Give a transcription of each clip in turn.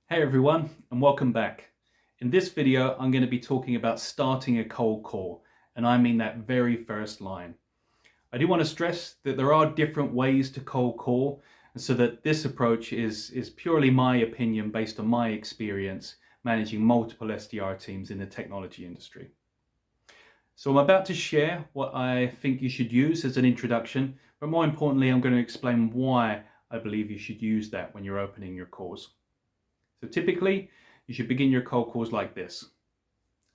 Hey everyone, and welcome back. In this video, I'm going to be talking about starting a cold call, and I mean that very first line. I do want to stress that there are different ways to cold call, and so that this approach is purely my opinion based on my experience managing multiple SDR teams in the technology industry. So I'm about to share what I think you should use as an introduction, but more importantly, I'm going to explain why I believe you should use that when you're opening your calls. So typically, you should begin your cold calls like this.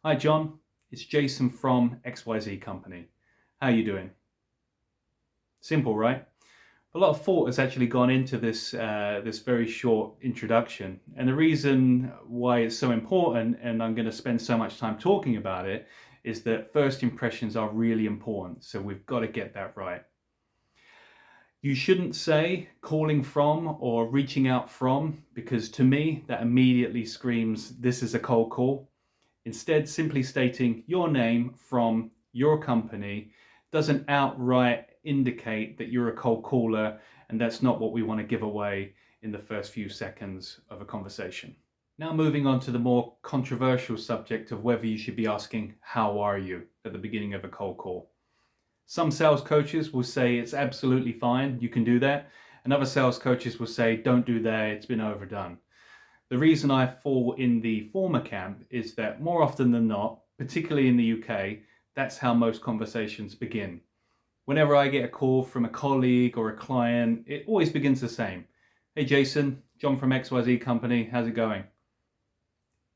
Hi John, it's Jason from XYZ company. How are you doing? Simple, right? A lot of thought has actually gone into this very short introduction. And the reason why it's so important, and I'm going to spend so much time talking about it, is that first impressions are really important. So we've got to get that right. You shouldn't say calling from or reaching out from, because to me, that immediately screams, this is a cold call. Instead, simply stating your name from your company doesn't outright indicate that you're a cold caller, and that's not what we want to give away in the first few seconds of a conversation. Now moving on to the more controversial subject of whether you should be asking, how are you, at the beginning of a cold call. Some sales coaches will say it's absolutely fine, you can do that. And other sales coaches will say, don't do that, it's been overdone. The reason I fall in the former camp is that more often than not, particularly in the UK, that's how most conversations begin. Whenever I get a call from a colleague or a client, it always begins the same. Hey Jason, John from XYZ company, how's it going?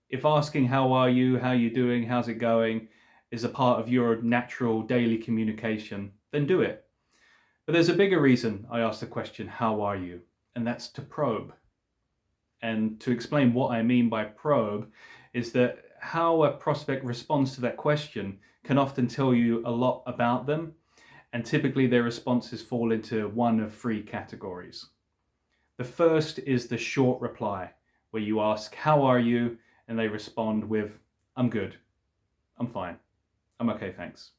If asking how are you doing, how's it going, is a part of your natural daily communication, then do it. But there's a bigger reason I ask the question, how are you? And that's to probe. And to explain what I mean by probe is that how a prospect responds to that question can often tell you a lot about them. And typically their responses fall into one of three categories. The first is the short reply, where you ask, how are you? And they respond with, I'm good, I'm fine, I'm okay, thanks.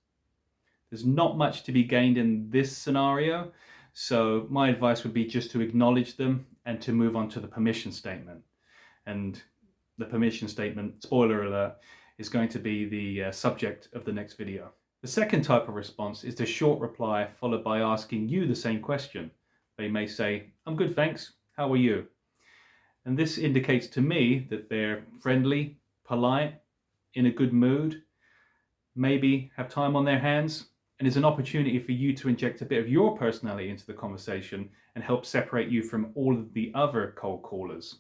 There's not much to be gained in this scenario, so my advice would be just to acknowledge them and to move on to the permission statement. And the permission statement, spoiler alert, is going to be the subject of the next video. The second type of response is the short reply followed by asking you the same question. They may say, I'm good, thanks, how are you? And this indicates to me that they're friendly, polite, in a good mood, maybe have time on their hands, and is an opportunity for you to inject a bit of your personality into the conversation and help separate you from all of the other cold callers.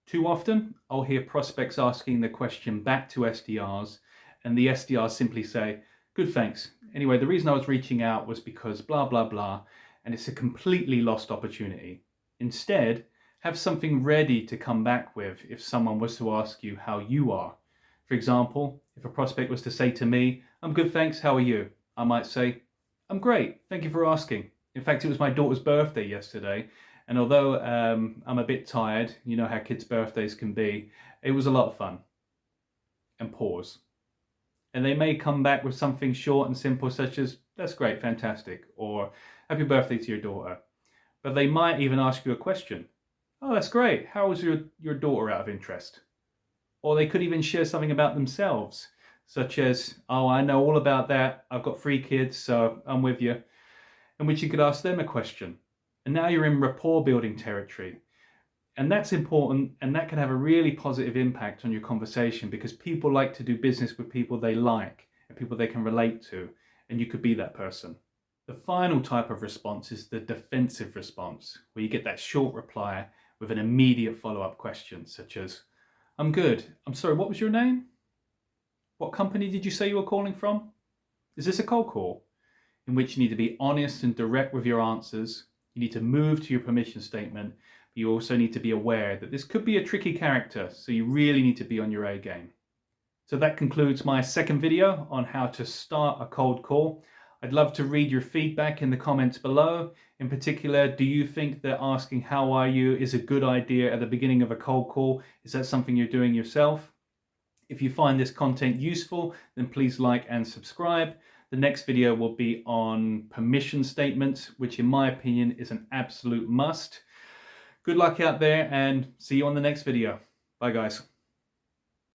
Too often, I'll hear prospects asking the question back to SDRs, and the SDRs simply say, good, thanks. Anyway, the reason I was reaching out was because blah, blah, blah, and it's a completely lost opportunity. Instead, have something ready to come back with if someone was to ask you how you are. For example, if a prospect was to say to me, I'm good, thanks, how are you? I might say, I'm great, thank you for asking. In fact, it was my daughter's birthday yesterday, and although I'm a bit tired, you know how kids' birthdays can be, it was a lot of fun. And pause. And they may come back with something short and simple such as, that's great, fantastic, or happy birthday to your daughter. But they might even ask you a question. Oh, that's great, how was your daughter, out of interest? Or they could even share something about themselves, such as, oh, I know all about that, I've got 3 kids, so I'm with you. In which you could ask them a question. And now you're in rapport building territory. And that's important, and that can have a really positive impact on your conversation, because people like to do business with people they like and people they can relate to, and you could be that person. The final type of response is the defensive response, where you get that short reply with an immediate follow-up question, such as, I'm good. I'm sorry, what was your name? What company did you say you were calling from? Is this a cold call? In which you need to be honest and direct with your answers. You need to move to your permission statement, but you also need to be aware that this could be a tricky character, so you really need to be on your A game. So that concludes my second video on how to start a cold call. I'd love to read your feedback in the comments below. In particular, do you think that asking how are you is a good idea at the beginning of a cold call? Is that something you're doing yourself? If you find this content useful, then please like and subscribe. The next video will be on permission statements, which in my opinion is an absolute must. Good luck out there, and see you on the next video. Bye guys.